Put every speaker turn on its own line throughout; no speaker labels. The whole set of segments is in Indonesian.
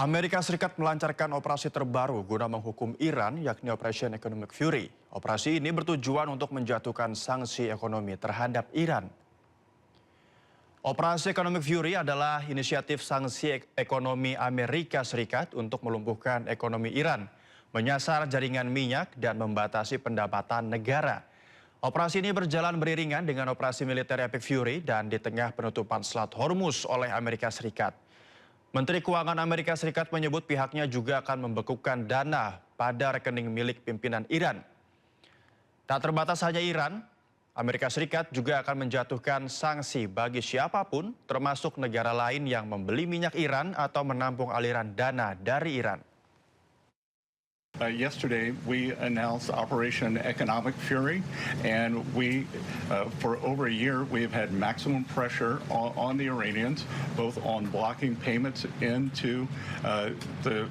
Amerika Serikat melancarkan operasi terbaru guna menghukum Iran, yakni Operation Economic Fury. Operasi ini bertujuan untuk menjatuhkan sanksi ekonomi terhadap Iran. Operasi Economic Fury adalah inisiatif sanksi ekonomi Amerika Serikat untuk melumpuhkan ekonomi Iran, menyasar jaringan minyak dan membatasi pendapatan negara. Operasi ini berjalan beriringan dengan operasi militer Epic Fury dan di tengah penutupan Selat Hormuz oleh Amerika Serikat. Menteri Keuangan Amerika Serikat menyebut pihaknya juga akan membekukan dana pada rekening milik pimpinan Iran. Tak terbatas hanya Iran, Amerika Serikat juga akan menjatuhkan sanksi bagi siapapun, termasuk negara lain yang membeli minyak Iran atau menampung aliran dana dari Iran.
Yesterday, we announced Operation Economic Fury, and for over a year, we've had maximum pressure on the Iranians, both on blocking payments into the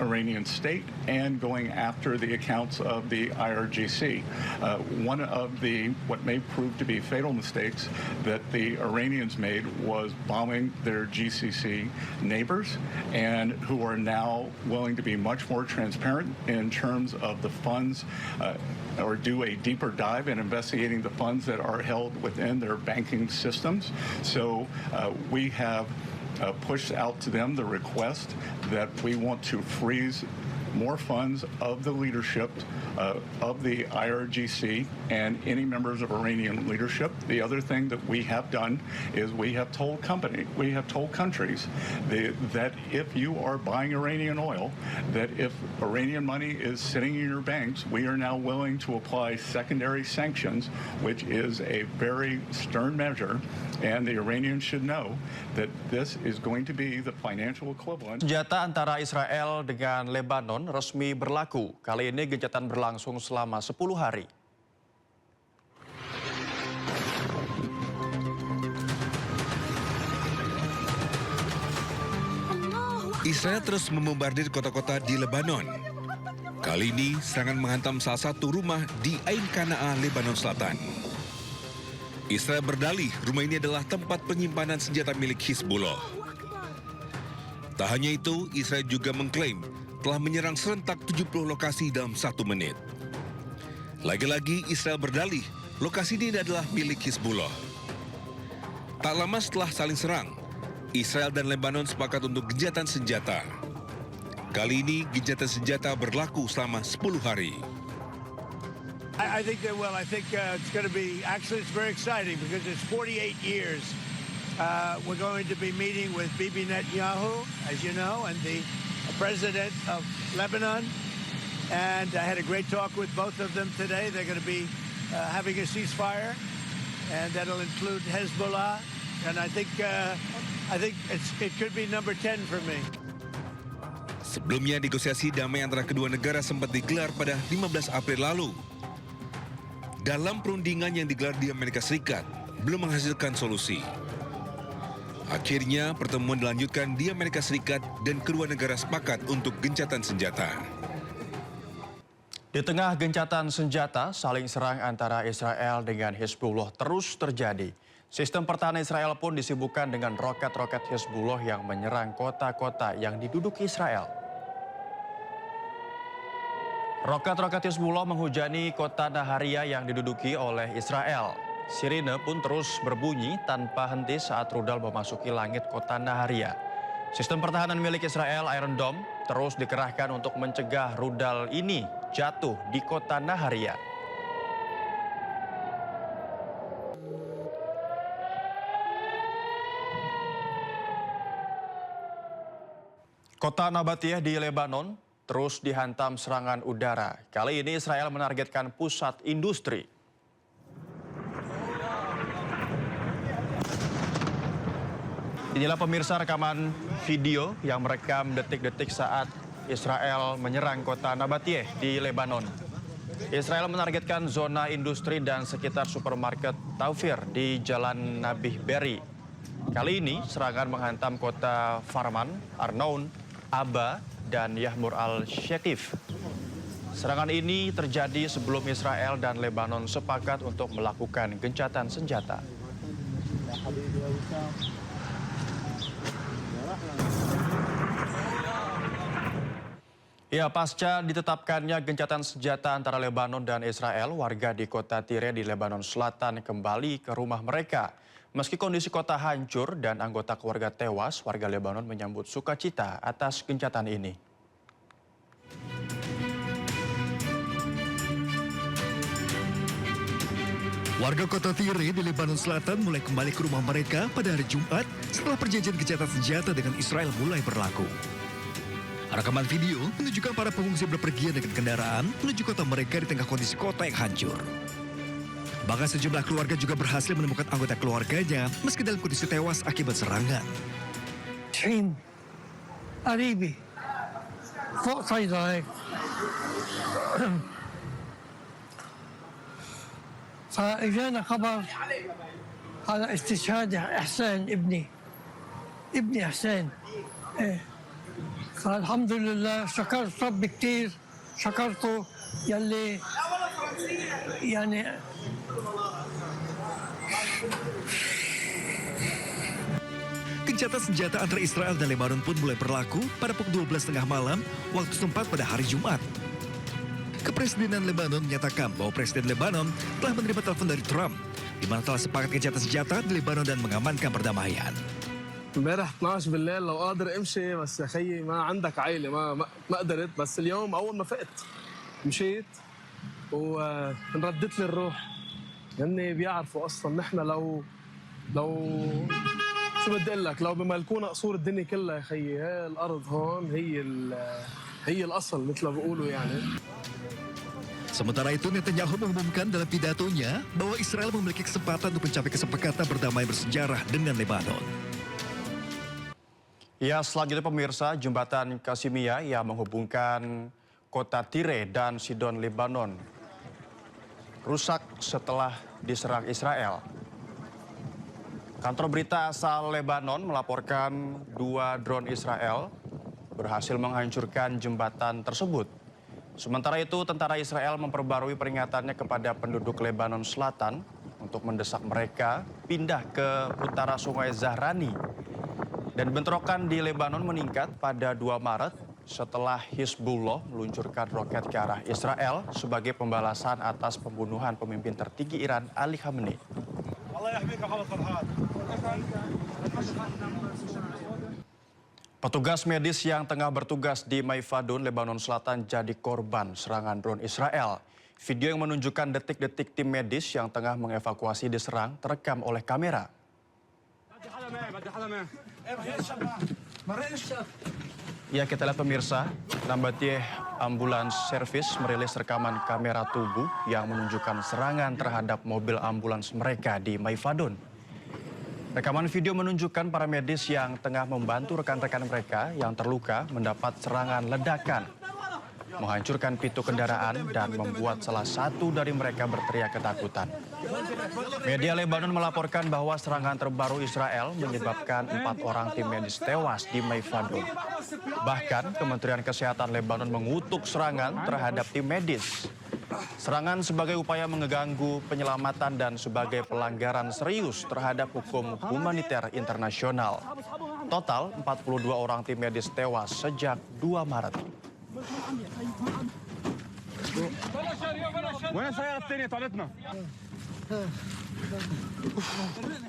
Iranian state and going after the accounts of the IRGC. One of what may prove to be fatal mistakes that the Iranians made was bombing their GCC neighbors, and who are now willing to be much more transparent in terms of the funds or do a deeper dive in investigating the funds that are held within their banking systems. So we have pushed out to them the request that we want to freeze more funds of the leadership of the IRGC and any members of Iranian leadership. The other thing that we have done is we have told countries that if you are buying Iranian oil, that if Iranian money is sitting in your banks, we are now willing to apply secondary sanctions, which is a very stern measure, and the Iranians should know that this is going to be the financial equivalent.
Senjata antara Israel dengan Lebanon resmi berlaku. Kali ini gencatan berlangsung selama 10 hari.
Israel terus membombardir kota-kota di Lebanon. Kali ini serangan menghantam salah satu rumah di Ain Qana'a, Lebanon Selatan. Israel berdalih rumah ini adalah tempat penyimpanan senjata milik Hizbullah. Tak hanya itu, Israel juga mengklaim telah menyerang serentak 70 lokasi dalam 1 menit. Lagi-lagi Israel berdalih lokasi ini adalah milik Hizbullah. Tak lama setelah saling serang, Israel dan Lebanon sepakat untuk gencatan senjata. Kali ini gencatan senjata berlaku selama 10 hari.
I think they will. I think it's going to be, actually it's very exciting because it's 48 years. We're going to be meeting with Bibi Netanyahu, as you know, and the president of Lebanon. And I had a great talk with both of them today. They're going to be having a ceasefire, and that'll include Hezbollah. And I think it could be number 10 for me.
Sebelumnya negosiasi damai antara kedua negara sempat digelar pada 15 April lalu. Dalam perundingan yang digelar di Amerika Serikat, belum menghasilkan solusi. Akhirnya pertemuan dilanjutkan di Amerika Serikat dan kedua negara sepakat untuk gencatan senjata.
Di tengah gencatan senjata, saling serang antara Israel dengan Hizbullah terus terjadi. Sistem pertahanan Israel pun disibukkan dengan roket-roket Hizbullah yang menyerang kota-kota yang diduduki Israel. Roket-roket Hizbullah menghujani kota Naharia yang diduduki oleh Israel. Sirine pun terus berbunyi tanpa henti saat rudal memasuki langit kota Naharia. Sistem pertahanan milik Israel, Iron Dome, terus dikerahkan untuk mencegah rudal ini jatuh di kota Naharia. Kota Nabatiyah di Lebanon terus dihantam serangan udara. Kali ini Israel menargetkan pusat industri. Inilah pemirsa rekaman video yang merekam detik-detik saat Israel menyerang kota Nabatiyah di Lebanon. Israel menargetkan zona industri dan sekitar supermarket Taufir di Jalan Nabih Berri. Kali ini serangan menghantam kota Farman, Arnoun, Aba, dan Yahmur al-Shetif. Serangan ini terjadi sebelum Israel dan Lebanon sepakat untuk melakukan gencatan senjata. Ya, pasca ditetapkannya gencatan senjata antara Lebanon dan Israel, warga di kota Tire di Lebanon Selatan kembali ke rumah mereka. Meski kondisi kota hancur dan anggota keluarga tewas, warga Lebanon menyambut sukacita atas gencatan ini.
Warga kota Tire di Lebanon Selatan mulai kembali ke rumah mereka pada hari Jumat setelah perjanjian gencatan senjata dengan Israel mulai berlaku. Rekaman video menunjukkan para pengungsi berpergian dengan kendaraan menuju kota mereka di tengah kondisi kota yang hancur. Bahkan sejumlah keluarga juga berhasil menemukan anggota keluarganya meski dalam kondisi tewas akibat serangan.
شين قريبي فوق صيدا هيك فاجانا خبر على استشهاد احسان ابني احسان ايه فالحمد لله شكرت ربي كثير شكرته يلي يعني
Gencatan senjata antara Israel dan Lebanon pun mulai berlaku pada pukul 12.30 malam waktu setempat pada hari Jumat. Kepresidenan Lebanon menyatakan bahwa Presiden Lebanon telah menerima telepon dari Trump, di mana telah sepakat gencatan senjata di Lebanon dan mengamankan perdamaian.
امبارح 12 بالليل لو قادر امشي بس يا خيي ما عندك عائله ما قدرت بس اليوم اول ما فقت مشيت وانردت لي الروح هن بيعرفوا اصلا نحن لو شو بدي اقول لك لو بملكونا قصور الدنيا كلها يا خيي هي الارض هون هي الاصل مثل ما بيقولوا يعني.
Sementara itu, Netanyahu mengumumkan dalam pidatonya bahwa Israel memiliki kesempatan untuk mencapai kesepakatan berdamai bersejarah dengan Lebanon.
Ya, selanjutnya pemirsa, jembatan Kasimia yang menghubungkan kota Tire dan Sidon, Lebanon, rusak setelah diserang Israel. Kantor berita asal Lebanon melaporkan 2 drone Israel berhasil menghancurkan jembatan tersebut. Sementara itu, tentara Israel memperbarui peringatannya kepada penduduk Lebanon Selatan untuk mendesak mereka pindah ke utara Sungai Zahrani. Dan bentrokan di Lebanon meningkat pada 2 Maret setelah Hizbullah meluncurkan roket ke arah Israel sebagai pembalasan atas pembunuhan pemimpin tertinggi Iran Ali Khamenei. Petugas medis yang tengah bertugas di Maifadun, Lebanon Selatan jadi korban serangan drone Israel. Video yang menunjukkan detik-detik tim medis yang tengah mengevakuasi diserang terekam oleh kamera. Ya, kita lihat pemirsa, Nambatiyeh Ambulans Service merilis rekaman kamera tubuh yang menunjukkan serangan terhadap mobil ambulans mereka di Maifadun. Rekaman video menunjukkan para medis yang tengah membantu rekan-rekan mereka yang terluka mendapat serangan ledakan, menghancurkan pintu kendaraan dan membuat salah satu dari mereka berteriak ketakutan. Media Lebanon melaporkan bahwa serangan terbaru Israel menyebabkan 4 orang tim medis tewas di Maifadun. Bahkan Kementerian Kesehatan Lebanon mengutuk serangan terhadap tim medis. Serangan sebagai upaya mengganggu penyelamatan dan sebagai pelanggaran serius terhadap hukum humaniter internasional. Total 42 orang tim medis tewas sejak 2 Maret.
وين سيارة الثانية طالتنا؟